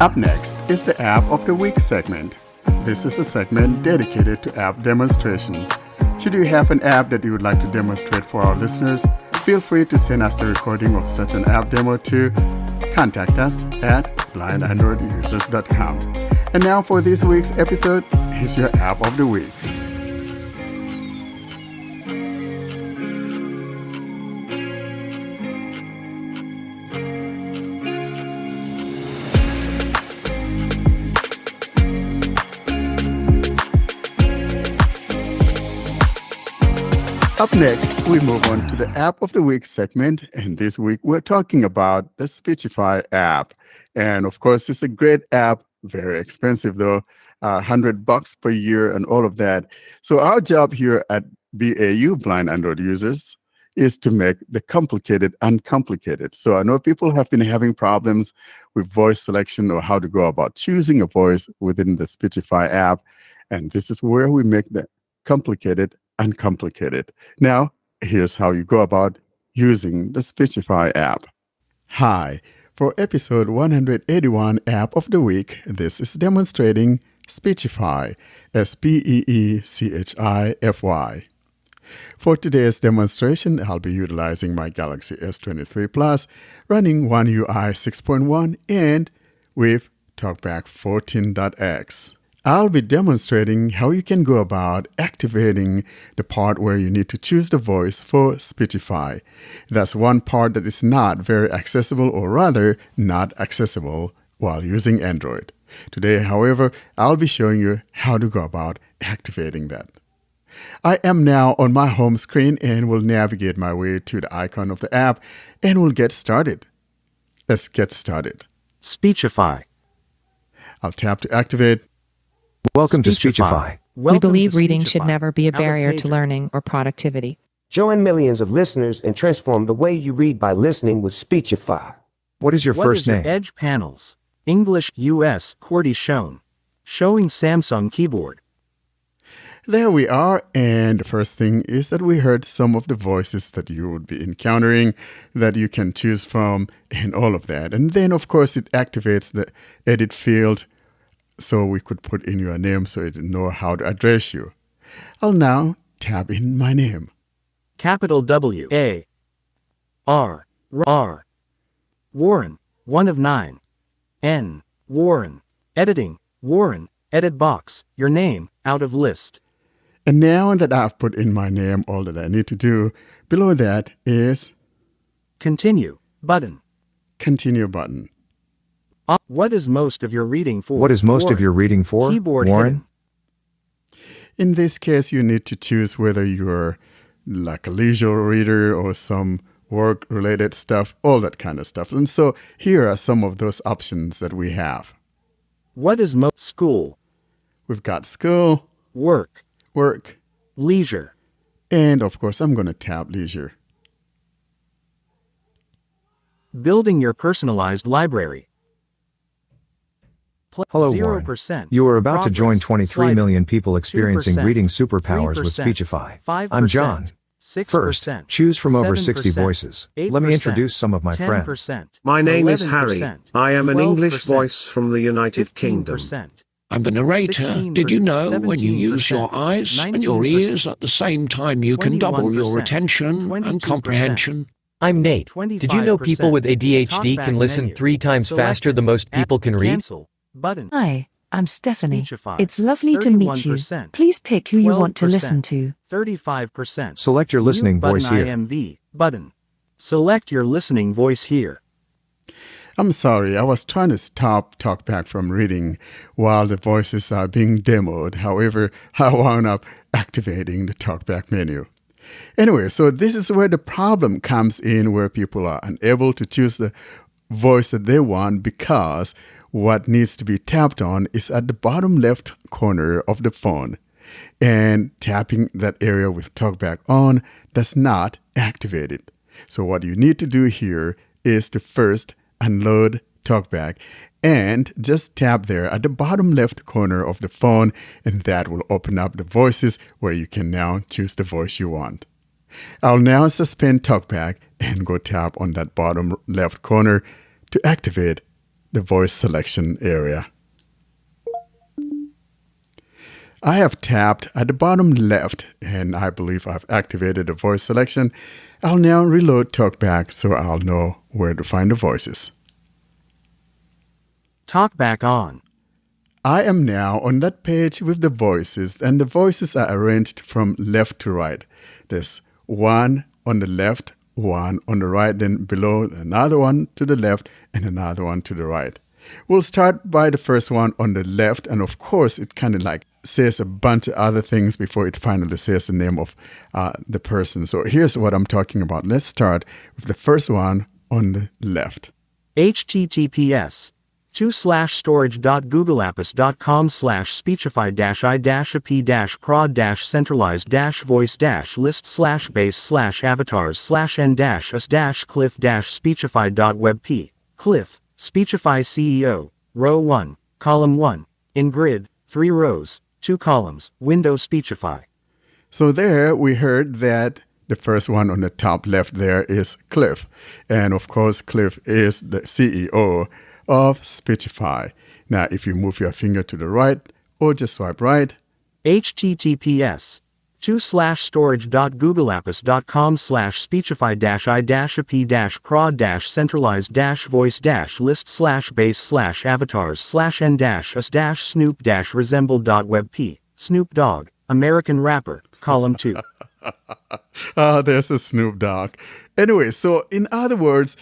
Up next is the App of the Week segment. This is a segment dedicated to app demonstrations. Should you have an app that you would like to demonstrate for our listeners, feel free to send us the recording of such an app demo to contact us at blindandroidusers.com. And now for this week's episode, here's your App of the Week. Up next, we move on to the App of the Week segment, and this week we're talking about the Speechify app. And of course, it's a great app, very expensive though, $100 per year and all of that. So our job here at BAU, Blind Android Users, is to make the complicated uncomplicated. So I know people have been having problems with voice selection or how to go about choosing a voice within the Speechify app, and this is where we make the complicated uncomplicated. Now, here's how you go about using the Speechify app. Hi, for episode 181 App of the Week, this is demonstrating Speechify, Speechify. For today's demonstration, I'll be utilizing my Galaxy S23 Plus, running One UI 6.1 and with TalkBack 14.x. I'll be demonstrating how you can go about activating the part where you need to choose the voice for Speechify. That's one part that is not very accessible, or rather not accessible while using Android. Today, however, I'll be showing you how to go about activating that. I am now on my home screen and will navigate my way to the icon of the app and we'll get started. Let's get started. Speechify. I'll tap to activate. Welcome to Speechify. We believe reading should never be a barrier to learning or productivity. Join millions of listeners and transform the way you read by listening with Speechify. What is your first name? Edge panels. English US QWERTY shown. Showing Samsung keyboard. There we are, and the first thing is that we heard some of the voices that you would be encountering that you can choose from and all of that. And then, of course, it activates the edit field so we could put in your name so it know how to address you. I'll now tap in my name. Capital W A R R. Warren, 1 of 9. N. Warren. Editing. Warren. Edit box. Your name. Out of list. And now that I've put in my name, all that I need to do below that is Continue button. Continue button. What is most of your reading for? What is most Warren. of your reading for? Keyboard Warren? hidden. In this case, you need to choose whether you're like a leisure reader or some work-related stuff, all that kind of stuff. And so here are some of those options that we have. What is most school? We've got school, Work. work, Leisure. and of course, I'm going to tap leisure. Building your personalized library. Hello, Warren. 0%. You are about to join Progress. 23 Slider. million people experiencing 2%. reading superpowers with 3%. Speechify. 5%. I'm John. 6%. First, choose from over 60 7%. voices. 8%. Let me introduce some of my friends. 10%. My name is Harry. 11%. I am an English 12%. voice from the United Kingdom. 15%. I'm the narrator. 16%, Did you know when you use 17%, your eyes and your 19%, ears at the same time, you can double your 21%, retention and 22%. comprehension? I'm Nate. Did you know people with ADHD can listen 3 times faster than most people can read? Cancel button. Hi, I'm Stephanie. Speechify. It's lovely to meet you. 31%. Please pick who you want to 12%. listen to. 35%. Select your listening Mute voice button here. IMV button. Select your listening voice here. I'm sorry, I was trying to stop TalkBack from reading while the voices are being demoed. However, I wound up activating the TalkBack menu. Anyway, so this is where the problem comes in, where people are unable to choose the voice that they want because what needs to be tapped on is at the bottom left corner of the phone. And tapping that area with TalkBack on does not activate it. So what you need to do here is to first unload TalkBack and just tap there at the bottom left corner of the phone, and that will open up the voices where you can now choose the voice you want. I'll now suspend TalkBack and go tap on that bottom left corner to activate the voice selection area. I have tapped at the bottom left, and I believe I've activated the voice selection. I'll now reload TalkBack so I'll know where to find the voices. TalkBack on. I am now on that page with the voices, and the voices are arranged from left to right. There's one on the left, one on the right, then below another one to the left, and another one to the right. We'll start by the first one on the left, and of course it kind of like says a bunch of other things before it finally says the name of the person. So here's what I'm talking about. Let's start with the first one on the left. https /storage.google-apps.com/speechify-id-prod-centralized-voice-list/base/avatars/and-list/cliff-speechify.webp. Cliff, Speechify CEO, row 1, column 1, in grid, 3 rows, 2 columns, window Speechify. So there we heard that the first one on the top left there is Cliff. And of course, Cliff is the CEO of Speechify. Now, if you move your finger to the right or just swipe right, https /storage.google-apps.com/speechify-id-prod-centralized-voice-list/base/avatars/and-dash-snoop-resemble.webp. Snoop Dogg, American rapper, column 2. there's a Snoop Dogg. Anyway, so in other words,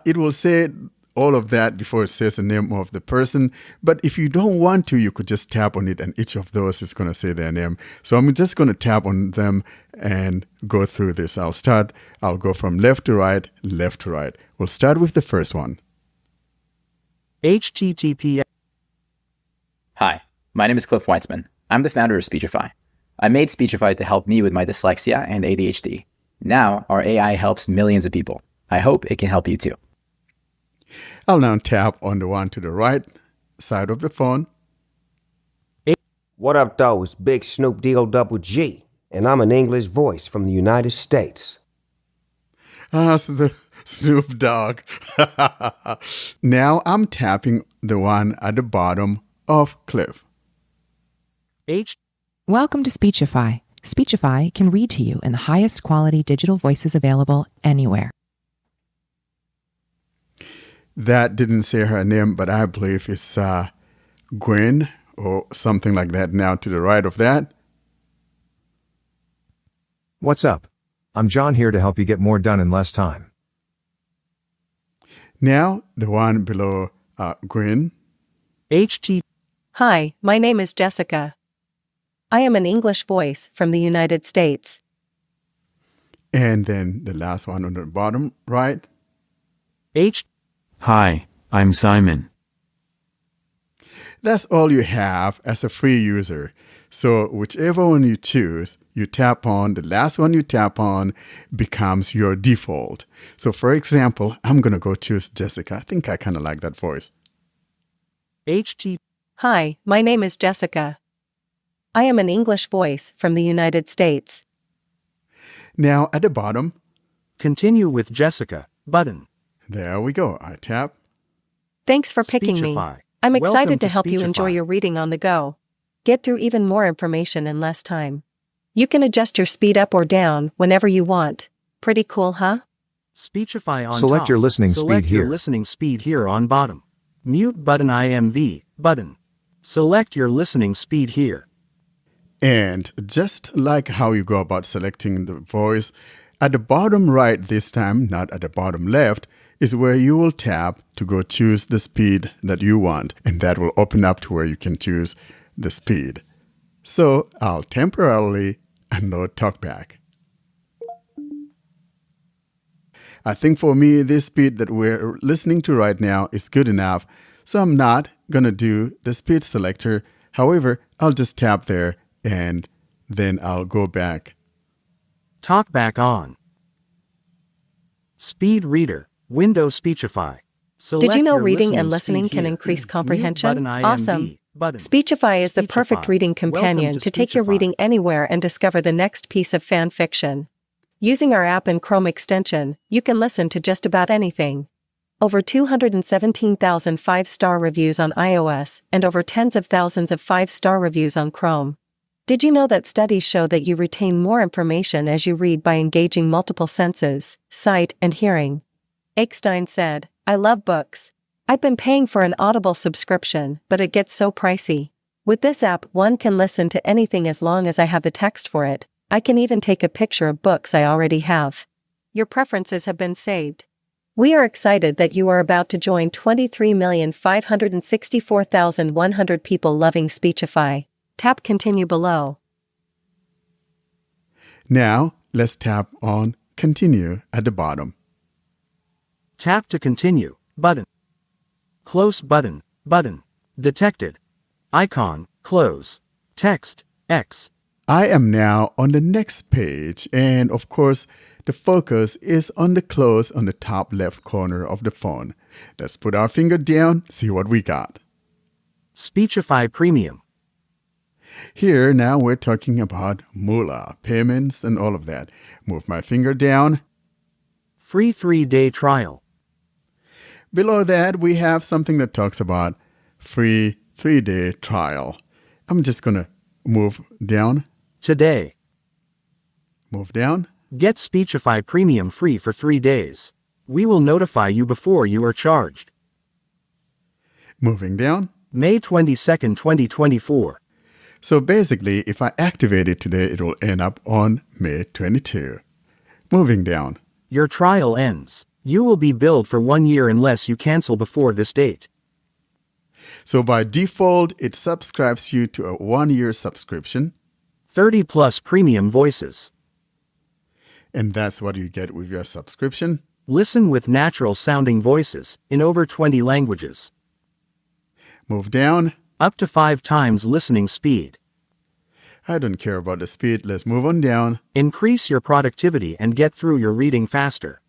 it will say all of that before it says the name of the person. But if you don't want to, you could just tap on it and each of those is going to say their name. So I'm just going to tap on them and go through this. I'll go from left to right, left to right. We'll start with the first one. https Hi, my name is Cliff Weitzman. I'm the founder of Speechify. I made Speechify to help me with my dyslexia and ADHD. Now, our AI helps millions of people. I hope it can help you too. I'll now tap on the one to the right side of the phone. What up, though? It's Big Snoop Double G, and I'm an English voice from the United States. So the Snoop Dogg. Now I'm tapping the one at the bottom of Cliff. Welcome to Speechify. Speechify can read to you in the highest quality digital voices available anywhere. That didn't say her name, but I believe it's Gwen or something like that now to the right of that. What's up? I'm John here to help you get more done in less time. Now the one below Gwen. Hi, my name is Jessica. I am an English voice from the United States. And then the last one on the bottom right. Hi, I'm Simon. That's all you have as a free user. So whichever one you choose, you tap on, the last one you tap on becomes your default. So for example, I'm going to go choose Jessica. I think I kind of like that voice. Hi, my name is Jessica. I am an English voice from the United States. Now at the bottom, Continue with Jessica, button. there we go. I tap. Thanks for picking me. Speechify. I'm Welcome excited to to help you enjoy Speechify. your reading on the go. Get through even more information in less time. You can adjust your speed up or down whenever you want. Pretty cool, huh? Speechify on Select top. your listening Select speed your here. listening speed here on bottom. Mute button IMV button. Select your listening speed here. And just like how you go about selecting the voice, at the bottom right this time, not at the bottom left, is where you will tap to go choose the speed that you want. And that will open up to where you can choose the speed. So I'll temporarily unload TalkBack. I think for me, this speed that we're listening to right now is good enough. So I'm not going to do the speed selector. However, I'll just tap there and then I'll go back. TalkBack on. Speed reader. Window Speechify. Did you know Select your reading and listening listening speed can here. increase Mute comprehension? button IMV Awesome. button. Speechify is the perfect Speechify. reading Welcome companion to take your Speechify. reading anywhere and discover the next piece of fan fiction. Using our app and Chrome extension, you can listen to just about anything. over 217,000 five-star reviews on iOS, and over tens of thousands of five-star reviews on Chrome. Did you know that studies show that you retain more information as you read by engaging multiple senses, sight and hearing? Eckstein said, "I love books. I've been paying for an Audible subscription, but it gets so pricey. With this app, one can listen to anything as long as I have the text for it. I can even take a picture of books I already have. Your preferences have been saved." We are excited that you are about to join 23,564,100 people loving Speechify. Tap continue below. Now, let's tap on continue at the bottom. Tap to continue, button. Close button, button. Detected. Icon, close. Text, X. I am now on the next page, and of course, the focus is on the close on the top left corner of the phone. Let's put our finger down, see what we got. Speechify Premium. Here, now we're talking about moolah, payments, and all of that. Move my finger down. Free 3-day trial. Below that, we have something that talks about free 3-day trial. I'm just going to move down. Today. Move down. Get Speechify Premium free for 3 days. We will notify you before you are charged. Moving down. May 22nd, 2024. So basically, if I activate it today, it will end up on May 22. Moving down. Your trial ends. You will be billed for 1 year unless you cancel before this date. So by default, it subscribes you to a 1-year subscription. 30 plus premium voices. And that's what you get with your subscription. Listen with natural sounding voices in over 20 languages. Move down. Up to 5 times listening speed. I don't care about the speed. Let's move on down. Increase your productivity and get through your reading faster.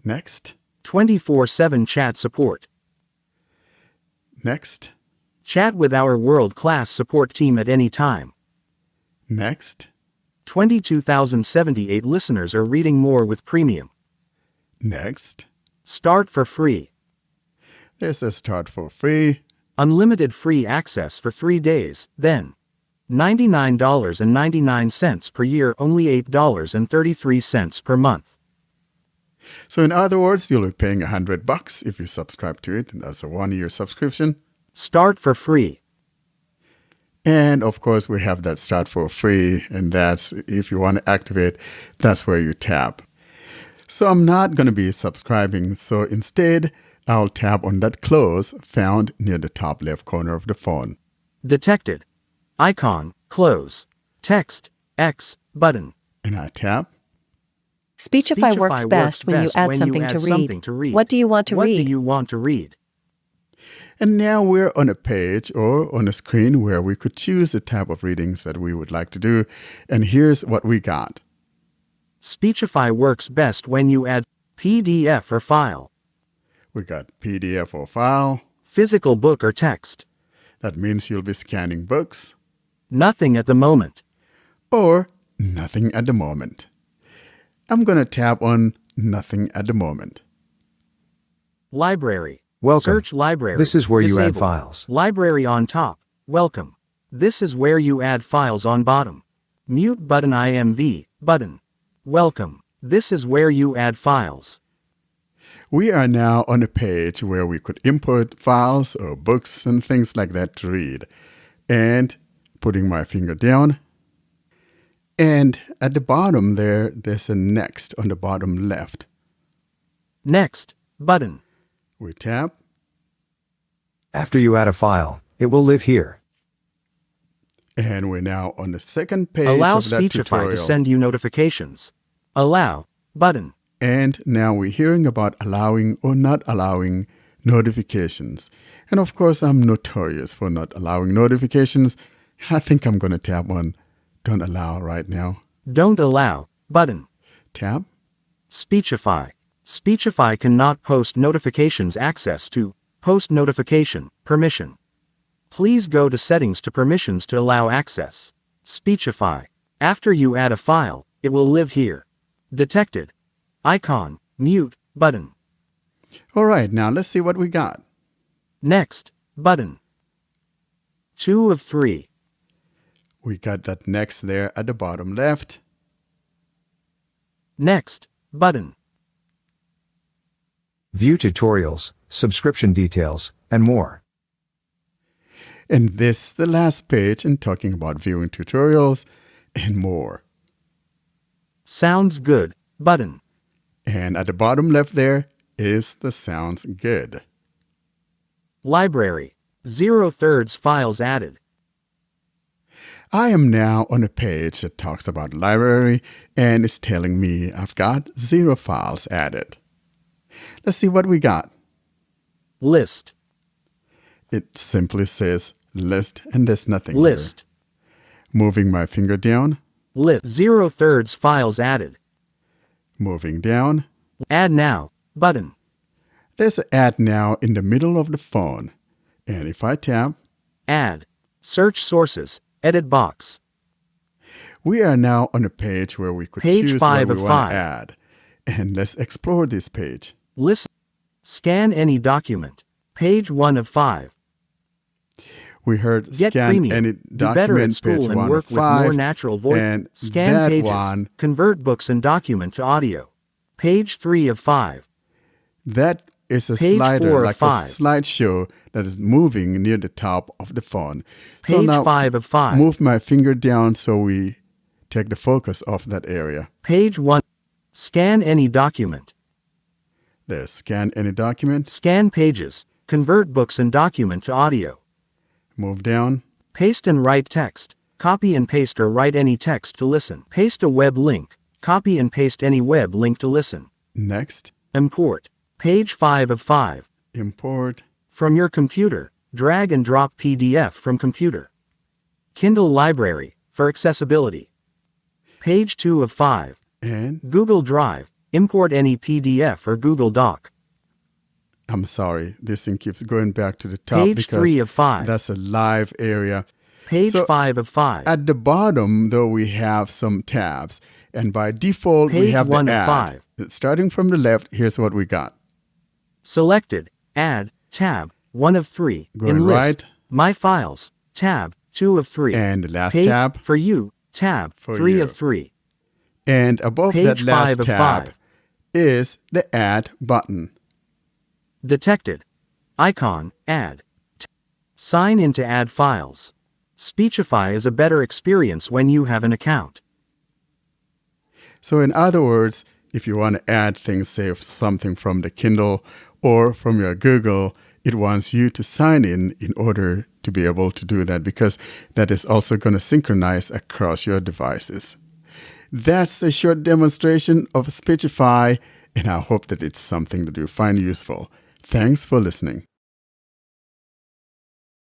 Next. 24/7 chat support. Next. Chat with our world-class support team at any time. Next. 22,078 listeners are reading more with premium. Next. Start for free. There's a start for free. Unlimited free access for 3 days, then $99.99 per year, only $8.33 per month. So in other words, you'll be paying $100 if you subscribe to it. That's a 1-year subscription. Start for free. And of course, we have that start for free. And that's, if you want to activate, that's where you tap. So I'm not going to be subscribing. So instead, I'll tap on that close found near the top left corner of the phone. Detected. Icon, close. Text, X, button. And I tap. Speechify works best when you add something to read. What do you want to read? What do you want to read? And now we're on a page or on a screen where we could choose the type of readings that we would like to do. And here's what we got. Speechify works best when you add PDF or file. We got PDF or file. Physical book or text. That means you'll be scanning books. Nothing at the moment. Or nothing at the moment. I'm going to tap on nothing at the moment. Library. Welcome. Search library. This is where you add Disabled. files. Library on top. Welcome. This is where you add files on bottom. Mute button IMV button. Welcome. This is where you add files. We are now on a page where we could import files or books and things like that to read. And putting my finger down. And at the bottom there's a next on the bottom left. Next button. We tap. After you add a file, it will live here. And we're now on the second page Allow of that Speechify tutorial. to send you notifications. Allow button. And now we're hearing about allowing or not allowing notifications. And of course, I'm notorious for not allowing notifications. I think I'm going to tap on don't allow right now. Don't allow button. Tap. Speechify. Speechify cannot post notifications. Access to post notification permission. Please go to settings to permissions to allow access. Speechify. After you add a file, it will live here. Detected. Icon, mute, button. All right, now let's see what we got. Next button. 2 of 3. We got that next there at the bottom left. Next button. View tutorials, subscription details, and more. And this is the last page in talking about viewing tutorials and more. Sounds good button. And at the bottom left there is the sounds good. Library. 0/3 files added. I am now on a page that talks about library and it's telling me I've got 0 files added. Let's see what we got. List. It simply says list and there's nothing List. here. Moving my finger down. List. 0/3 files added. Moving down. Add now button. There's an add now in the middle of the phone. And if I tap, Add. Search sources. Edit box. we are now on a page where we could Page choose 5 what we of want 5. to add. And let's explore this page. Listen. Scan any document. Page 1 of 5. We heard Get scan premium. any Do better at document, school page and 1 work of with more 5. natural voice. And Scan that pages. one, Convert books and document to audio. Page 3 of 5. that is a Page 4 slider, of like 5. a slideshow that is moving near the top of the phone. So Page now 5 of 5. move my finger down so we take the focus off that area. Page 1. Scan any document. There's scan any document. Scan pages. Convert books and document to audio. Move down. Paste and write text. Copy and paste or write any text to listen. Paste a web link. Copy and paste any web link to listen. Next, Import. Page 5 of 5. import. From your computer, drag and drop PDF from computer. Kindle Library, for accessibility. Page 2 of 5. And Google Drive, import any PDF or Google Doc. I'm sorry, this thing keeps going back to the top Page because 3 of 5. that's a live area. Page So, 5 of 5. At the bottom, though, we have some tabs. And by default, we Page have 1 the of add. 5. Starting from the left, here's what we got. Selected, add, tab, 1 of 3. Going In list, right. My Files, tab, 2 of 3. And the last Page, tab. For you, tab, For 3 you. of 3. And above Page that last 5 of tab 5. is the add button. Detected. Icon, add. Sign in to add files. Speechify is a better experience when you have an account. So in other words, if you want to add things, say something from the Kindle or from your Google, it wants you to sign in order to be able to do that, because that is also going to synchronize across your devices. That's a short demonstration of Speechify, and I hope that it's something that you find useful. Thanks for listening.